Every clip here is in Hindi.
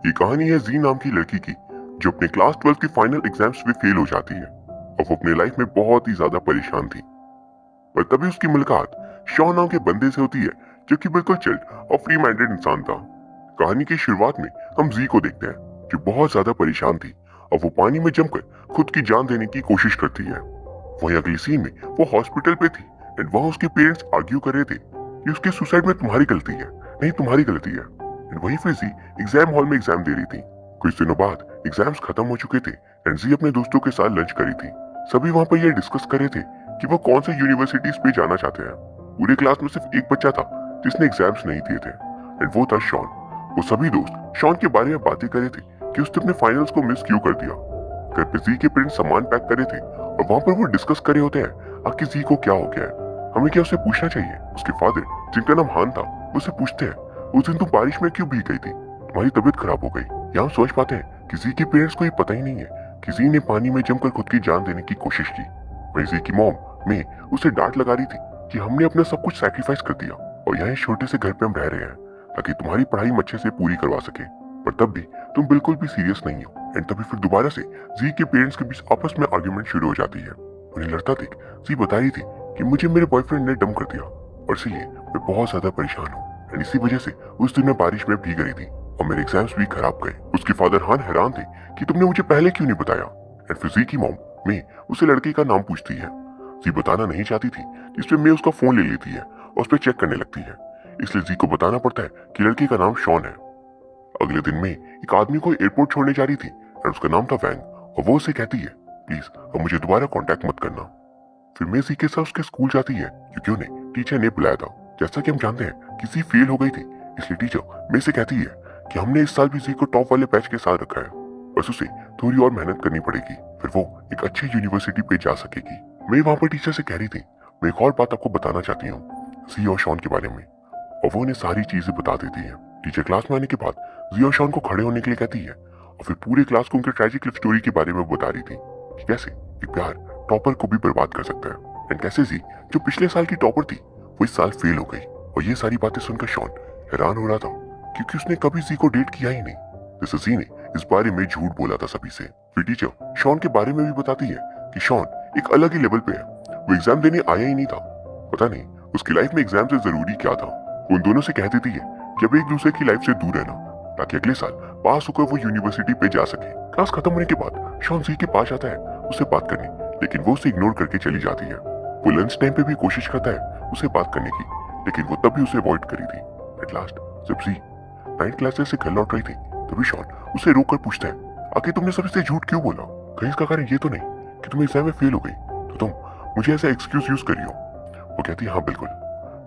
ये कहानी है जी नाम की लड़की की जो अपने क्लास 12 की फाइनल एग्जाम्स में फेल हो जाती है और वो अपने लाइफ में बहुत ही ज्यादा परेशान थी। पर तभी उसकी मुलाकात शॉन नाम के बंदे से होती है जो कि बिल्कुल चिल्ड और फ्री माइंडेड इंसान था। कहानी की शुरुआत में हम जी को देखते हैं जो बहुत ज्यादा परेशान थी और वो पानी में जमकर खुद की जान देने की कोशिश करती है। वहीं अगली सीन में वो हॉस्पिटल पे थी एंड वहां उसके पेरेंट्स आर्ग्यू कर रहे थे कि उसके सुसाइड में तुम्हारी गलती है, नहीं तुम्हारी गलती है। एंड वहीं फिर जी एग्जाम हॉल में एग्जाम दे रही थी। कुछ दिनों बाद एग्जाम्स खत्म हो चुके थे एंड जी अपने दोस्तों के साथ लंच करी थी। सभी वहां पर ये डिस्कस कर रहे थे कि वो कौन से यूनिवर्सिटीज पे जाना चाहते हैं। पूरे क्लास में सिर्फ एक बच्चा था जिसने एग्जाम्स नहीं दिए थे एंड वो था शॉन। वो सभी दोस्त शॉन के बारे में बातें कर रहे थे कि उसने अपने फाइनल्स को मिस क्यों कर दिया। घर पे जी के पेरेंट्स सामान पैक कर रहे थे और वहां पर वो डिस्कस कर रहे होते हैं आखिर जी को क्या हो गया है, हमें क्या उसे पूछना चाहिए। उसके फादर जिनका नाम हान था उसे पूछते हैं उस दिन तुम बारिश में क्यों भीग गई थी, तुम्हारी तबीयत खराब हो गई। यहाँ सोच पाते हैं कि जी के पेरेंट्स को ये पता ही नहीं है कि जी ने पानी में जमकर खुद की जान देने की कोशिश की। वहीं जी की मॉम में उसे डांट लगा रही थी कि हमने अपना सब कुछ सैक्रिफाइस कर दिया और यहाँ इस छोटे से घर पे हम रह रहे हैं ताकि तुम्हारी पढ़ाई अच्छे से पूरी करवा सके, पर तब भी तुम बिल्कुल भी सीरियस नहीं हो। एंड तभी फिर दोबारा से जी के पेरेंट्स के बीच आपस में आर्ग्यूमेंट शुरू हो जाती है। उन्हें लड़ता देख जी बता रही थी कि मुझे मेरे बॉयफ्रेंड ने डम कर दिया और इसलिए मैं बहुत ज्यादा परेशान हूँ एंड इसी वजह से उस दिन मैं बारिश में भीग रही थी और मेरे एग्जाम्स भी खराब गए। उसके फादर हान हैरान थे कि तुमने मुझे पहले क्यों नहीं बताया। एंड फिर जी की मॉम में उसे लड़के का नाम पूछती है। जी बताना नहीं चाहती थी जिसपे मैं उसका फोन ले लेती है और उस पर चेक करने लगती है, इसलिए जी को बताना पड़ता है कि लड़के का नाम शॉन है। अगले दिन में एक आदमी को एयरपोर्ट छोड़ने जा रही थी और उसका नाम था वैंग और वो उसे कहती है प्लीज अब मुझे दोबारा कांटेक्ट मत करना। फिर मैं जी के साथ उसके स्कूल जाती है क्योंकि उन्हें टीचर ने बुलाया था। जैसा कि हम जानते हैं कि जी फेल हो गई थी इसलिए टीचर मैं से कहती है कि हमने इस साल भी जी को टॉप वाले बैच के साथ रखा है, बस उसे थोड़ी और मेहनत करनी पड़ेगी फिर वो एक अच्छी यूनिवर्सिटी पे जा सकेगी। मैं वहां पर टीचर से कह रही थी मैं एक और बात आपको बताना चाहती हूँ जी और शॉन के बारे में, और वो उन्हें सारी चीजें बता देती है। टीचर क्लास में आने के बाद जी और शॉन को खड़े होने के लिए कहती है और फिर पूरे क्लास को उनके ट्रेजिक लाइफ स्टोरी के बारे में बता रही थी कि कैसे एक प्यार टॉपर को भी बर्बाद कर सकता है एंड कैसे जी जो पिछले साल की टॉपर थी वो इस साल फेल हो गई। और ये सारी बातें सुनकर शॉन हैरान हो रहा था क्योंकि उसने कभी जी को डेट किया ही नहीं, जैसे जी ने इस बारे में झूठ बोला था सभी से। फिर टीचर शॉन के बारे में भी बताती है कि शॉन एक अलग ही लेवल पे है, वो एग्जाम देने आया ही नहीं था। पता नहीं उसकी लाइफ में एग्जाम से जरूरी क्या था। वो उन दोनों से कह देती है कि अब एक दूसरे की लाइफ से दूर रहना ताकि अगले साल पास होकर वो यूनिवर्सिटी पे जा सके। क्लास खत्म होने के बाद शॉन जी के पास आता है उससे बात करने, लेकिन वो उसे इग्नोर करके चली जाती है। वो लंच टाइम पे भी कोशिश करता है उसे बात करने की, लेकिन वो तब भी उसे अवॉइड करी थी। एट लास्ट जब जी 9th क्लास से घर लौट रही थी तभी शॉन उसे रोक कर पूछता है आखिर तुमने सबसे झूठ क्यों बोला, कहीं इसका कारण ये तो नहीं कि तुम एग्जाम में फेल हो गई तो तुम मुझे ऐसा एक्सक्यूज यूज करी हो। वो कहती है हाँ बिल्कुल।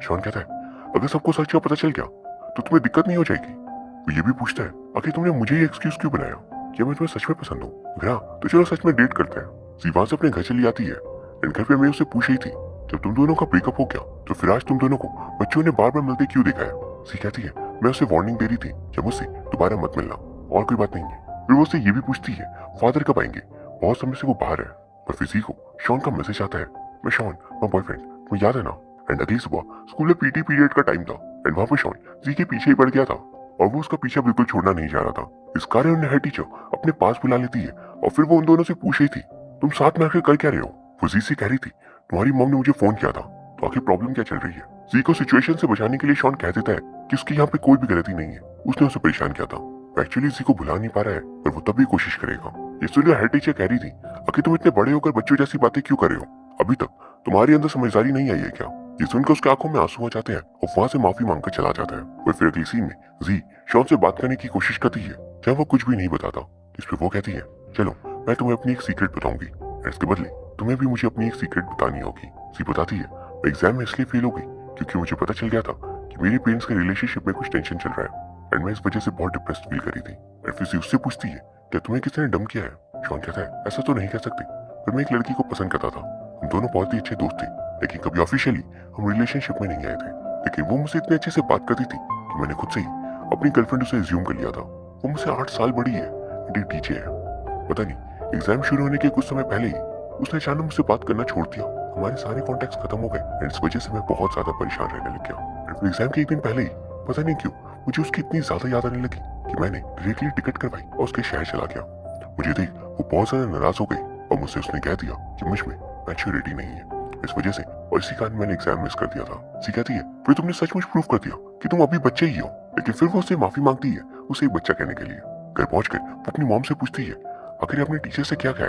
शॉन कहता है अगर सबको सच का पता चल गया तो तुम्हें दिक्कत नहीं हो जाएगी। वो ये भी पूछता है आखिर तुमने मुझे ये एक्सक्यूज क्यों बनाया, क्या मैं तुम्हें सच में पसंद हूँ, अगर हाँ तो चलो सच में डेट करते हैं। जी वहां से अपने घर चली आती है एंड घर पे मैं उसे पूछ रही थी जब तुम दोनों का ब्रेकअप हो गया तो फिर आज तुम दोनों को बच्चों ने बार बार मिलते क्यों देखा है। जी कहती है मैं उसे वार्निंग दे रही थी जब मुझसे दोबारा मत मिलना और कोई बात नहीं है। फिर वो उससे ये भी पूछती है फादर कब आएंगे, बहुत समय से वो बाहर है। पर फिर जी को शॉन का मैसेज आता है मैं शॉन माय बॉयफ्रेंड, तुम्हें याद है ना। एंड अगली सुबह स्कूल में पीटी पीरियड का टाइम था एंड वहां पर शॉन जी के पीछे ही पड़ गया था और वो उसका पीछा बिल्कुल छोड़ना नहीं चाह रहा था। इस कारण उन्हें हेड टीचर अपने पास बुला लेती है और फिर वो उन दोनों से पूछ रही थी तुम साथ में आकर कर क्या रहे हो। वो जी से कह रही थी तुम्हारी मॉम ने मुझे फोन किया था तो आखिर प्रॉब्लम क्या चल रही है। जी को सिचुएशन से बचाने के लिए शॉन कह देता है कि उसकी यहाँ पे कोई भी गलती नहीं है, उसने उसे परेशान किया था। एक्चुअली जी को भुला नहीं पा रहा है पर वो तब भी कोशिश करेगा। ये सुनकर हेड टीचर कह रही थी आखिर तुम इतने बड़े होकर बच्चों जैसी बातें क्यों कर रहे हो, अभी तक तुम्हारे अंदर समझदारी नहीं आई है क्या। ये सुनकर उसके आंखों में आंसू आ जाते हैं और वहां से माफी मांगकर चला जाता है। और फिर अगली सीन में जी शॉन से बात करने की कोशिश करती है जब वो कुछ भी नहीं बताता। इस पर वो कहती है चलो मैं तुम्हें अपनी एक सीक्रेट बताऊंगी और इसके बदले तुम्हें भी मुझे अपनी एक सीक्रेट बतानी होगी। जी बताती है मैं एग्जाम में इसलिए फेल हो गई क्योंकि मुझे पता चल गया था कि मेरे पेरेंट्स के रिलेशनशिप में कुछ टेंशन चल रहा है एंड मैं इस वजह से बहुत डिप्रेस्ड फील करी थी। एंड फिर उससे पूछती है क्या तुम्हें किसी ने डम किया है। शॉन कहता है ऐसा तो नहीं कह सकते पर मैं एक लड़की को पसंद करता था, हम दोनों बहुत ही अच्छे दोस्त थे लेकिन कभी ऑफिशियली हम रिलेशनशिप में नहीं आए थे, लेकिन वो मुझसे इतने अच्छे से बात करती थी कि मैंने खुद से ही अपनी गर्लफ्रेंड उसे एज्यूम कर लिया था। वो मुझसे 8 साल बड़ी है, मेरी टीचर है। पता नहीं एग्जाम शुरू होने के कुछ समय पहले ही उसने अचानक मुझसे बात करना छोड़ दिया, हमारे सारे कॉन्टेक्ट्स खत्म हो गए एंड इस वजह से मैं बहुत ज्यादा परेशान रहने लग गया। एग्जाम के एक दिन पहले ही पता नहीं क्यों मुझे उसकी इतनी ज्यादा याद आने लगी कि मैंने डायरेक्टली टिकट करवाई और उसके शहर चला गया। मुझे देख वो बहुत ज्यादा नाराज हो गई और मुझसे उसने कह दिया कि मुझ में मैच्योरिटी नहीं है, इस वजह से और इसी कारण मैंने एग्जाम मिस कर दिया था। सी कहती है फिर तुमने सचमुच प्रूव कर दिया कि तुम अभी बच्चे ही हो। लेकिन फिर वो उससे माफी मांगती है उसे एक बच्चा कहने के लिए। घर पहुंचकर वो अपनी मॉम से पूछती है आखिर आपने टीचर से क्या कहा,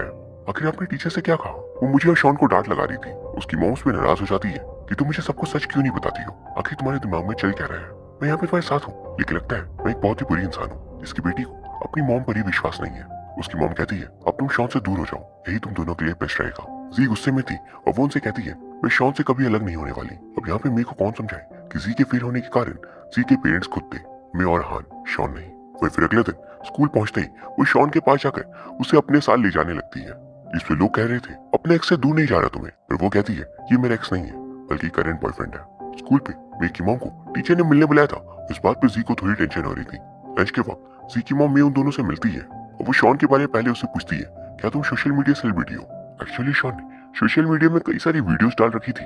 आखिर आपने टीचर से क्या कहा। वो मुझे और शॉन को डांट लगा रही थी। उसकी मॉम उसमें नाराज हो जाती है कि तुम मुझे सबको सच क्यों नहीं बताती हो, आखिर तुम्हारे दिमाग में चल क्या रहा है। मैं यहाँ पे तुम्हारे साथ हूँ लेकिन लगता है मैं एक बहुत ही बुरी इंसान हूँ जिसकी बेटी को अपनी मॉम पर ही विश्वास नहीं है। उसकी मॉम कहती है अब तुम शॉन से दूर हो जाओ, यही तुम दोनों के लिए बेस्ट रहेगा। जी गुस्से में थी और वो उनसे कहती है मैं शॉन से कभी अलग नहीं होने वाली। अब यहाँ पे मेरे को कौन समझाए कि जी के फेल होने के कारण जी के पेरेंट्स खुद थे, मैं और हान, शॉन नहीं। वही फिर अगले दिन स्कूल पहुंचते ही वो शॉन के पास जाकर उसे अपने साथ ले जाने लगती है। इस पे लोग कह रहे थे अपने एक्स से दूर नहीं जा रहा तुम्हें, पर वो कहती है ये मेरा एक्स नहीं है बल्कि करंट बॉयफ्रेंड है। स्कूल पे मेरी की मॉम को टीचर ने मिलने बुलाया था। इस बात पे जी को थोड़ी टेंशन हो रही थी। लंच के वक्त जी की मॉम में उन दोनों से मिलती है और वो शॉन के बारे में पहले उससे पूछती है क्या तुम सोशल मीडिया सेलिब्रिटी हो। एक्चुअली शॉन ने सोशल मीडिया में कई सारी वीडियोस डाल रखी थी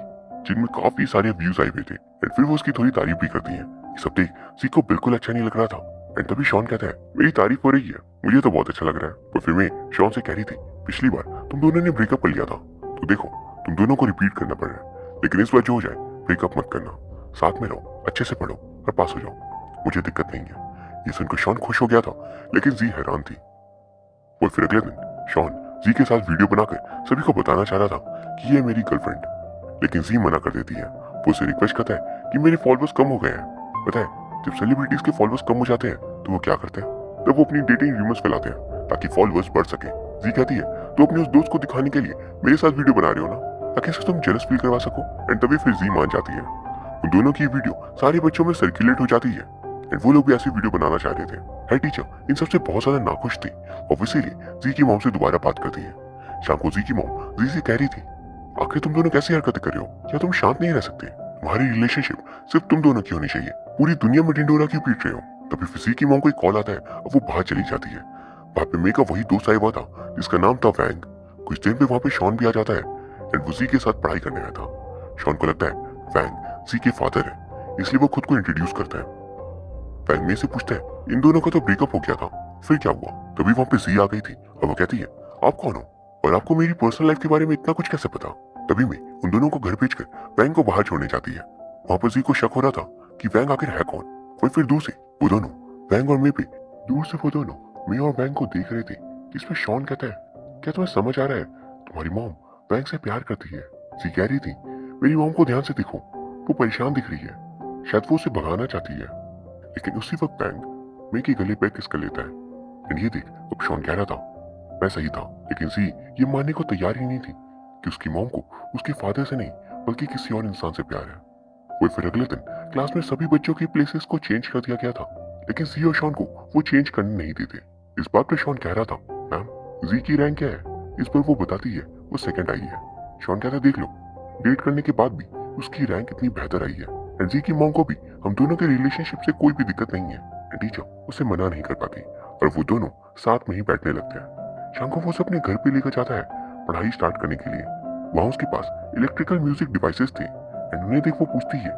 जिनमें काफी सारे व्यूज आए हुए थे एंड फिर वो उसकी थोड़ी तारीफ भी करती है। ये सब देख जी को बिल्कुल अच्छा नहीं लग रहा था एंड तभी शॉन कहता है मेरी तारीफ हो रही है, मुझे तो बहुत अच्छा लग रहा है। तो फिर मैं शॉन से कह रही थी पिछली बार तुम दोनों ने ब्रेकअप कर लिया था तो देखो तुम दोनों को रिपीट करना पड़ रहा है, लेकिन इस बार जो हो जाए ब्रेकअप मत करना, साथ में रहो, अच्छे से पढ़ो और पास हो जाओ, मुझे दिक्कत नहीं है। ये सुनकर शॉन खुश हो गया था लेकिन जी हैरान थी। और फिर अगले दिन शॉन जी के साथ वीडियो बनाकर सभी को बताना चाह रहा था कि ये मेरी गर्लफ्रेंड, लेकिन जी मना कर देती है। वो उसे रिक्वेस्ट करता है कि मेरे फॉलोअर्स कम हो गए हैं। पता है जब सेलिब्रिटीज के फॉलोअर्स कम हो जाते हैं तो वो क्या करते हैं, तब वो अपनी डेटिंग रूमर्स फैलाते हैं ताकि फॉलोअर्स बढ़ सके। जी कहती है तो अपने उस दोस्त को दिखाने के लिए मेरे साथ वीडियो बना रहे हो ना, ताकि इससे तुम जेलस फील करवा सको। एंड तभी फिर जी मान जाती है। उन दोनों की वीडियो सारे बच्चों में सर्कुलेट हो जाती है एंड वो लोग भी ऐसी वीडियो बनाना चाह रहे थे। हेड टीचर इन सबसे बहुत ज्यादा नाखुश थी और इसीलिए जी की मॉम से दोबारा बात करती है। शाम को जी की मॉम जी से कह रही थी आखिर तुम दोनों कैसी हरकतें कर रहे हो, क्या तुम शांत नहीं रह सकते, तुम्हारी रिलेशनशिप सिर्फ तुम दोनों की होनी चाहिए, पूरी दुनिया में ढिंडोरा क्यों पीट रहे हो। तभी फिर की मॉम को एक कॉल आता है और वो बाहर चली जाती है। वहां पे मे का वही दोस्त आया हुआ था जिसका नाम था वैंग। कुछ देर में वहां पे शॉन भी आ जाता है एंड वो जी के साथ पढ़ाई करने आया था। शॉन को लगता है वैंग जी के फादर है, इसलिए वो खुद को इंट्रोड्यूस करता है। वैंग मे से पूछता है इन दोनों का तो ब्रेकअप हो गया था, फिर क्या हुआ। तभी वहां पे जी आ गई थी और वो कहती है आप कौन हो और आपको मेरी पर्सनल लाइफ के बारे में इतना कुछ कैसे पता। तभी मैं उन दोनों को घर भेजकर वैंग को बाहर छोड़ने जाती है। वहां पर जी को शक हो रहा था कि वैंग आखिर है कौन। और फिर दूर से वो दोनों वैंग और मे पे दूर से वो दोनों मे और वैंग को देख रहे थे। जिसमें शॉन कहता है क्या तुम्हें समझ आ रहा है, तुम्हारी मॉम वैंग से प्यार करती है। जी कह रही थी मेरी मॉम को ध्यान से देखो, वो परेशान दिख रही है, शायद वो उसे भगाना चाहती है। लेकिन उसी वक्त वैंग मे के गले पे किस कर लेता है एंड ये देख अब शॉन कह रहा था मैं सही था, लेकिन जी ये मानने को तैयार ही नहीं थी कि उसकी मॉम को उसके फादर से नहीं बल्कि किसी और इंसान से प्यार है। वो फिर अगले दिन क्लास में सभी बच्चों की प्लेसेस को चेंज कर दिया गया था, लेकिन जी और शॉन को वो चेंज करने नहीं देते। इस बात पे शॉन कह रहा था मैम जी की रैंक क्या है। इस पर वो बताती है वो सेकंड आई है। शॉन कहता देख लो डेट करने के बाद भी उसकी रैंक इतनी बेहतर आई है एंड जी की मॉम को भी हम दोनों के रिलेशनशिप से कोई भी दिक्कत नहीं है। टीचर उसे मना नहीं कर पाती और वो दोनों साथ में ही बैठने लगते हैं। शाम को वो उसे अपने घर पे लेकर जाता है पढ़ाई स्टार्ट करने के लिए। वहां उसके पास इलेक्ट्रिकल म्यूजिक डिवाइसेस थे एंड उन्हें देख वो पूछती है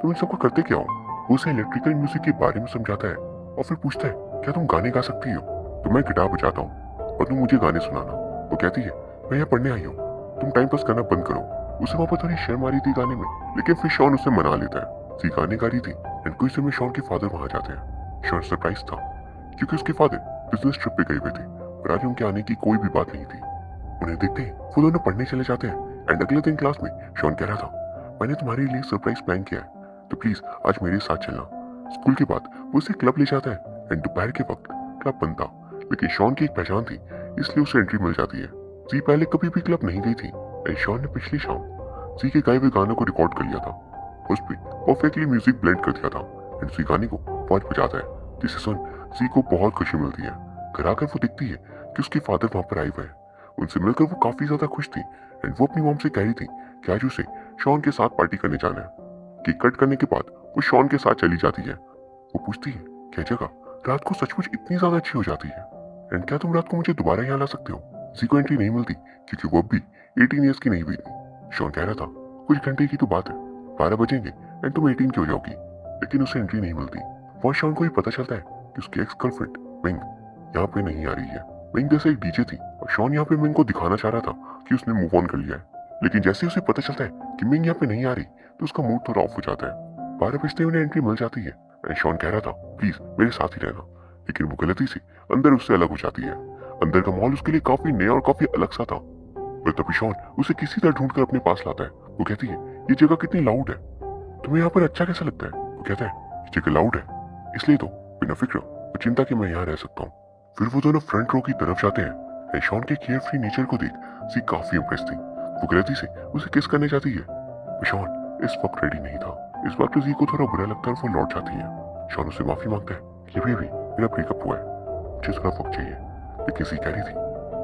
तुम इन सबको करते क्या हो। वो उसे इलेक्ट्रिकल म्यूजिक के बारे में समझाता है और फिर पूछता है क्या तुम गाने गा सकती हो। तो मैं गिटार बजाता हूँ और तुम मुझे गाने सुनाना। वो कहती है मैं यहाँ पढ़ने आई हूँ, तुम टाइम पास करना बंद करो। उसे वहां पर थोड़ी शर्म आ रही थी गाने में, लेकिन फिर शॉन उसे मना लेता है। सी गाने गा रही थी एंड कुछ देर में शॉन के फादर वहां जाते हैं। शॉन सरप्राइज था क्योंकि उसके फादर बिजनेस ट्रिप पे गए हुए थे और आज उनके आने की कोई भी बात नहीं थी। उन्हें देखते ही वो दोनों पढ़ने चले जाते हैं एंड अगले दिन क्लास में शॉन कह रहा था मैंने तुम्हारे लिए सरप्राइज प्लान किया है तो प्लीज आज मेरे साथ चलना। स्कूल के बाद वो उसे क्लब ले जाता है एंड दोपहर के वक्त क्लब बंद था, लेकिन शॉन की एक पहचान थी इसलिए उसे एंट्री मिल जाती है। जी पहले कभी भी क्लब नहीं गई थी एंड शॉन ने पिछली शाम जी के गाए हुए गानों को रिकॉर्ड कर लिया था। उस पर परफेक्टली म्यूजिक ब्लेंड कर दिया था एंड जी गाने को बहुत बजाता है जिसे सुन जी को बहुत खुशी मिलती है। घर आकर वो देखती है कि उसके फादर वहां पर आए हुए हैं। उनसे मिलकर वो काफी ज्यादा खुश थी एंड वो अपनी मॉम से कह रही थी कि आज उसे शॉन के साथ पार्टी करने जाना है। केक कट करने के बाद वो शॉन के साथ चली जाती है। वो पूछती है क्या जगह रात को सचमुच इतनी ज्यादा अच्छी हो जाती है एंड क्या तुम रात को मुझे दोबारा यहाँ ला सकते हो। जी को एंट्री नहीं मिलती क्योंकि वो अब भी 18 ईयर्स की नहीं हुई थी। शॉन कह रहा था कुछ घंटे की तो बात है, 12 बजेंगे एंड तुम 18 की हो जाओगी, लेकिन उसे एंट्री नहीं मिलती। वहां शॉन को ही पता चलता है कि उसकी एक्स गर्लफ्रेंड मिंग यहाँ पे नहीं आ रही है। मिंग जैसे एक डीजे थी और शॉन यहाँ पे मिंग को दिखाना चाह रहा था कि उसने मूव ऑन कर लिया है। लेकिन जैसे उसे पता चलता है कि मिंग यहाँ पे नहीं आ रही तो उसका मूड थोड़ा ऑफ हो जाता है। 12 बजते उन्हें एंट्री मिल जाती है एंड शॉन कह रहा था प्लीज मेरे साथ ही रहना, लेकिन वो गलती से अंदर उससे अलग हो जाती है। अंदर का माहौल उसके लिए काफी नया और काफी अलग सा था। पर तभी शॉन उसे किसी तरह ढूंढ कर अपने पास लाता है। वो कहती है ये जगह कितनी लाउड है, तुम्हें यहाँ पर अच्छा कैसा लगता है? वो कहता है ये जगह लाउड है इसलिए तो बिना फिक्र और चिंता के मैं यहाँ रह सकता हूँ। फिर वो दोनों फ्रंट रो की तरफ जाते हैं एंड शॉन के केयर फ्री नेचर को देख सी काफी इम्प्रेस थी। वो गलती से उसे किस करने जाती है। शॉन इस वक्त रेडी नहीं था। इस बात पर जी को थोड़ा बुरा लगता है और वो लौट जाती है। शॉन उससे माफी मांगता है कि अभी अभी मेरा ब्रेकअप हुआ है, मुझे थोड़ा वक्त चाहिए। लेकिन सी कह रही थी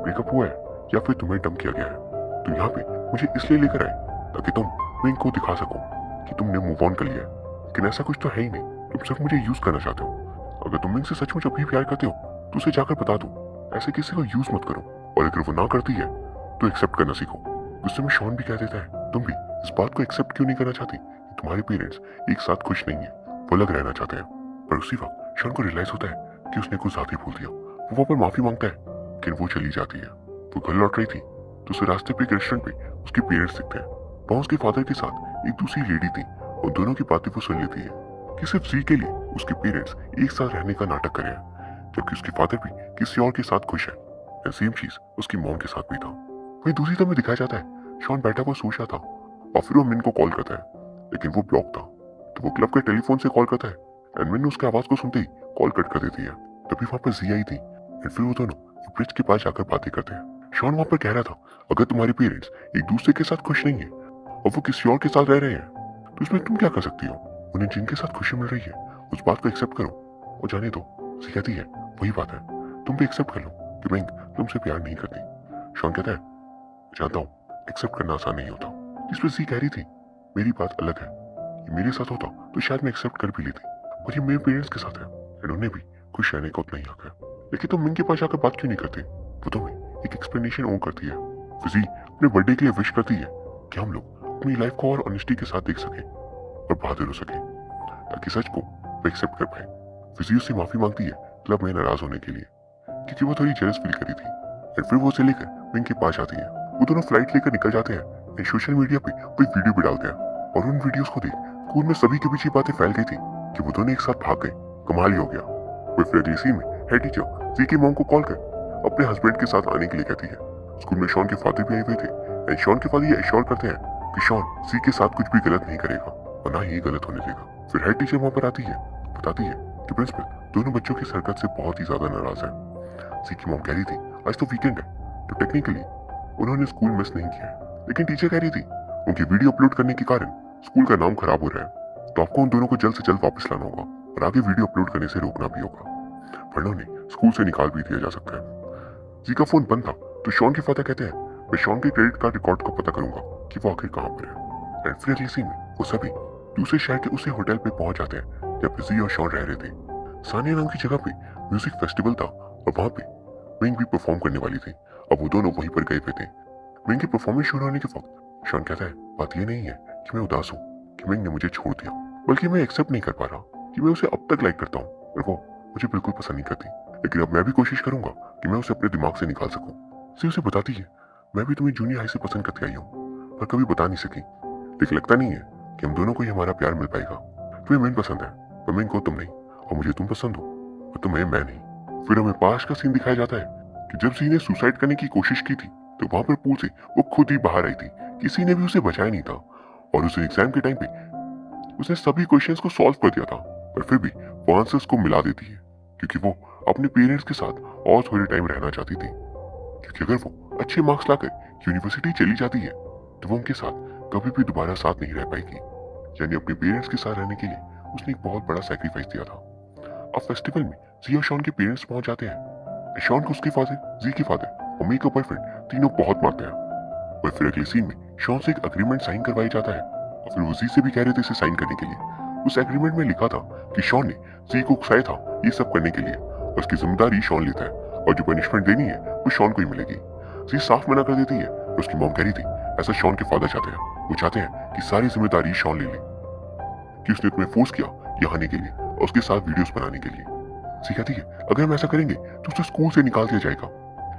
ब्रेकअप हुआ है या फिर तुम्हें डंप किया गया है, तुम यहाँ पे मुझे इसलिए लेकर आए ताकि तुम मिंग को दिखा सको कि तुमने मूव ऑन कर लिया है। लेकिन ऐसा कुछ तो है ही नहीं, तुम सिर्फ मुझे यूज करना चाहते हो। अगर तुम मिंग से सचमुच अभी प्यार करते हो तो उसे जाकर बता दो, ऐसे किसी को यूज मत करो। और अगर वो ना करती है तो एक्सेप्ट करना सीखो। गुस्से में शॉन भी कह देता है तुम भी इस बात को एक्सेप्ट क्यों नहीं करना चाहती कि तुम्हारे पेरेंट्स एक साथ खुश नहीं है, वो अलग रहना चाहते हैं। पर उसी वक्त शॉन को रियलाइज होता है कि उसने कुछ ज्यादा ही बोल दिया। वो वहां पर माफी मांगता है लेकिन वो चली जाती है। वो घर लौट रही थी तो उसे रास्ते पे एक रेस्टोरेंट पे उसके पेरेंट्स दिखते हैं। वहां उसके फादर के साथ एक दूसरी लेडी थी और दोनों की बातें वो सुन लेती है कि सिर्फ जी के लिए उसके पेरेंट्स एक साथ रहने का नाटक कर रहे हैं, जबकि उसके फादर भी किसी और के साथ खुश है। सेम चीज उसकी मॉम के साथ भी था। वहीं दूसरी तरफ में दिखाया जाता है शॉन बैठा हुआ सोच रहा था और फिर वो मिन को कॉल करता है लेकिन वो ब्लॉक था। तो वो क्लब के टेलीफोन से कॉल करता है एंड मिन उसके आवाज को सुनते ही कॉल कट कर देती है। तभी वहां पर जी आई थी एंड फिर वो दोनों ब्रिज के पास जाकर बातें करते हैं। शॉन वहां पर कह रहा था अगर तुम्हारे पेरेंट्स एक दूसरे के साथ खुश नहीं है और वो किसी और के साथ रह रहे हैं तो इसमें तुम क्या कर सकती हो? उन्हें जिनके साथ खुशी मिल रही है उस बात को एक्सेप्ट करो और जाने दो। सी कहती है वही बात है, तुम भी एक्सेप्ट कर लो कि मिंग तुमसे प्यार नहीं करती। शॉन कहता है जानता हूँ एक्सेप्ट करना आसान नहीं होता। जिस पर सी कह रही थी मेरी बात अलग है, ये मेरे साथ होता तो शायद मैं एक्सेप्ट कर भी लेती, पर ये मेरे पेरेंट्स के साथ है एंड उन्हें भी खुश रहने का उतना ही हक है। लेकिन तुम मिंग के पास जाकर बात क्यों नहीं करती? वो तुम्हें एक एक्सप्लेनेशन ओ करती है। फिर सी अपने बर्थडे के लिए विश करती है कि हम लोग अपनी लाइफ को और ऑनेस्टी के साथ देख सके और बहादुर हो सके ताकि सच को वो एक्सेप्ट कर पाए। फिर सी उससे माफी मांगती है क्लब में नाराज होने के लिए क्योंकि वो थोड़ी जेलस फील करी थी एंड फिर वो उसे लेकर मिंग के पास आती है। वो दोनों फ्लाइट लेकर निकल जाते हैं एंड सोशल मीडिया पे कोई वीडियो भी डालते हैं और उन वीडियोस को देख स्कूल में सभी के बीच ये बातें फैल गई थी कि वो दोनों एक साथ भाग गए। कमाल ही हो गया। वो फिर अगले सीन में हेड टीचर जी की मॉम को कॉल कर अपने हस्बैंड के साथ आने के लिए कहती है। स्कूल में शॉन के फादर भी आए हुए थे एंड शॉन के फादर ये एश्योर करते हैं कि शॉन सी के साथ कुछ भी गलत नहीं करेगा और ना ही गलत होने देगा। फिर हेड टीचर वहां पर आती है, बताती है कि प्रिंसिपल दोनों बच्चों की हरकत से बहुत ही ज्यादा नाराज है। सी की मॉम कह रही थी आज तो वीकेंड है तो टेक्निकली उन्होंने स्कूल मिस नहीं किया है, लेकिन टीचर कह रही थी उनकी वीडियो अपलोड करने के कारण स्कूल का नाम खराब हो रहा है तो आपको उन दोनों को जल्द से जल्द वापस लाना होगा और आगे वीडियो अपलोड करने से रोकना भी होगा, वरना उन्हें स्कूल से निकाल भी दिया जा सकता है। जी का फोन बंद था तो शॉन के फादर कहते हैं मैं शॉन के क्रेडिट कार्ड रिकॉर्ड को पता करूंगा कि वो आखिर कहां पर है। एंड फिर अगले सीन में वो सभी दूसरे शहर के उसी होटल पे पहुंच जाते हैं जब जी और शॉन रह रहे थे। सानिया नाम की जगह पे म्यूजिक फेस्टिवल था और वहां पे मिंग भी परफॉर्म करने वाली थी। अब वो दोनों वहीं पर गए हुए थे। मिंग की परफॉर्मेंस शुरू होने के वक्त शॉन कहता है बात ये नहीं है कि मैं उदास हूँ कि मिंग ने मुझे छोड़ दिया, बल्कि मैं एक्सेप्ट नहीं कर पा रहा कि मैं उसे अब तक लाइक करता हूँ और वो मुझे बिल्कुल पसंद नहीं करती। लेकिन अब मैं भी कोशिश करूंगा कि मैं उसे अपने दिमाग से निकाल सकूं। सी उसे बताती है मैं भी तुम्हें जूनियर हाई से पसंद करती आई हूँ पर कभी बता नहीं सकी, लेकिन लगता नहीं है कि हम दोनों को ही हमारा प्यार मिल पाएगा। तुम्हें मिंग पसंद है पर मिंग को तुम नहीं और मुझे तुम पसंद हो और तुम्हें मैं नहीं। फिर हमें पास का सीन दिखाया जाता है कि जब सी ने सुसाइड करने की कोशिश की थी तो वहां पर पूल से वो खुद ही बाहर आई थी, किसी ने भी उसे बचाया नहीं था और उस एग्जाम के टाइम पे उसने सभी क्वेश्चंस को सॉल्व कर दिया था, पर फिर भी वो आंसर्स को मिला देती है क्योंकि वो अपने पेरेंट्स के साथ और थोड़े टाइम रहना चाहती थी। क्योंकि अगर वो अच्छे मार्क्स लाकर यूनिवर्सिटी चली जाती है तो वो उनके साथ कभी भी दोबारा साथ नहीं रह पाएगी। यानी अपने पेरेंट्स के साथ रहने के लिए उसने एक बहुत बड़ा सैक्रिफाइस दिया था। अब फेस्टिवल में जी और शॉन के पेरेंट्स पहुंच जाते हैं। शॉन को उसके फादर, जी के फादर और मी का बॉयफ्रेंड तीनों बहुत मारते हैं। और फिर अगले सीन में शॉन से एक अग्रीमेंट साइन करवाया जाता है और फिर वो जी से भी कह रहे थे इसे साइन करने के लिए। उस एग्रीमेंट में लिखा था कि शॉन ने जी को उकसाया था ये सब करने के लिए और उसकी जिम्मेदारी शॉन लेता है और जो पनिशमेंट देनी है वो शॉन को ही मिलेगी। जी साफ मना कर देती है और उसकी मॉम कह रही थी ऐसा शॉन के फादर चाहते हैं, वो चाहते हैं कि सारी जिम्मेदारी शॉन ले ले कि उसने तुम्हें फोर्स किया यहाँ आने के लिए और उसके साथ वीडियोस बनाने के लिए। सी कहती है अगर हम ऐसा करेंगे तो उसे स्कूल से निकाल दिया जाएगा,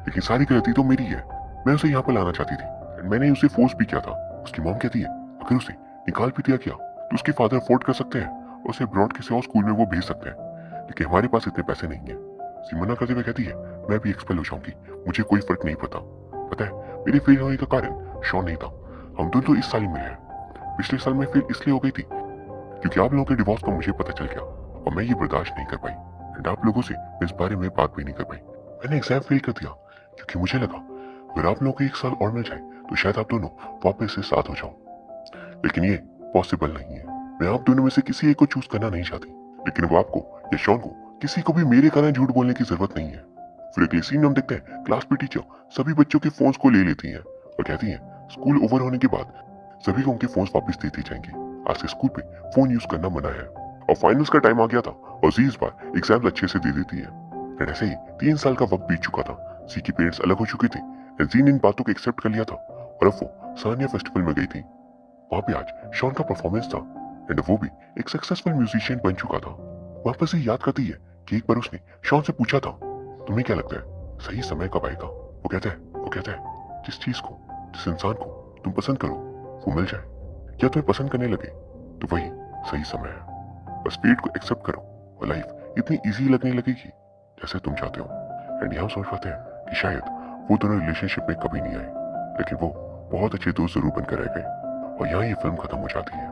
लेकिन सारी गलती तो मेरी है, मैं उसे यहाँ पर लाना चाहती थी एंड मैंने उसे फोर्स भी किया था। उसकी मॉम कहती है अगर उसे निकाल भी दिया गया तो उसके फादर अफोर्ड कर सकते हैं, उसे अब्रॉड किसी और स्कूल में वो भेज सकते हैं, लेकिन हमारे पास इतने पैसे नहीं है। सी मना करते हुए कहती है मैं भी एक्सपेल हो जाऊंगी, मुझे कोई फर्क नहीं पता है मेरे फेल होने का कारण शॉन नहीं था, हम दोनों तो इस साल ही मिले हैं। पिछले साल में फेल इसलिए हो गई थी क्योंकि आप लोगों के डिवोर्स का मुझे पता चल गया और मैं ये बर्दाश्त नहीं कर पाई एंड आप लोगों से इस बारे में बात भी नहीं कर पाई। मैंने एग्जाम फेल कर दिया क्योंकि मुझे लगा अगर आप लोगों को एक साल और मिल जाए तो शायद आप दोनों वापस से साथ हो जाओ, लेकिन ये पॉसिबल नहीं है। मैं आप दोनों में से किसी एक को चूज करना नहीं चाहती, लेकिन वो आपको या शॉन को किसी को भी मेरे कारण झूठ बोलने की जरूरत नहीं है। फिर अगले सीन में हम देखते हैं क्लास में टीचर सभी बच्चों के फोन्स को ले लेती हैं और कहती हैं स्कूल ओवर होने के बाद सभी को उनके फोन्स वापस दे दिए जाएंगे, आज से स्कूल पे फोन यूज करना मना है। और फाइनल्स का टाइम आ गया था और जी इस बार एग्जाम्स अच्छे से दे देती है एंड ऐसे ही 3 साल का वक्त बीत चुका था। सी की पेरेंट्स अलग हो चुके थे एंड जी ने इन बातों को एक्सेप्ट कर लिया था और अब वो सानिया फेस्टिवल में गई थी। वहां पे आज शॉन का परफॉर्मेंस था एंड वो भी एक सक्सेसफुल म्यूजिशियन बन चुका था। वापस ही याद करती है कि एक बार उसने शॉन से पूछा था तुम्हें क्या लगता है सही समय कब आएगा? वो कहता है जिस चीज को, जिस इंसान को तुम पसंद करो वो मिल जाए या तुम्हें पसंद करने लगे तो वही सही समय है। बस फेट को एक्सेप्ट करो और लाइफ इतनी इजी लगने लगेगी जैसे तुम चाहते हो। एंड यहाँ सोच पाते हैं कि शायद वो दोनों रिलेशनशिप में कभी नहीं आए, लेकिन वो बहुत अच्छे दोस्त जरूर बनकर रह गए और यहाँ ये फिल्म खत्म हो जाती है।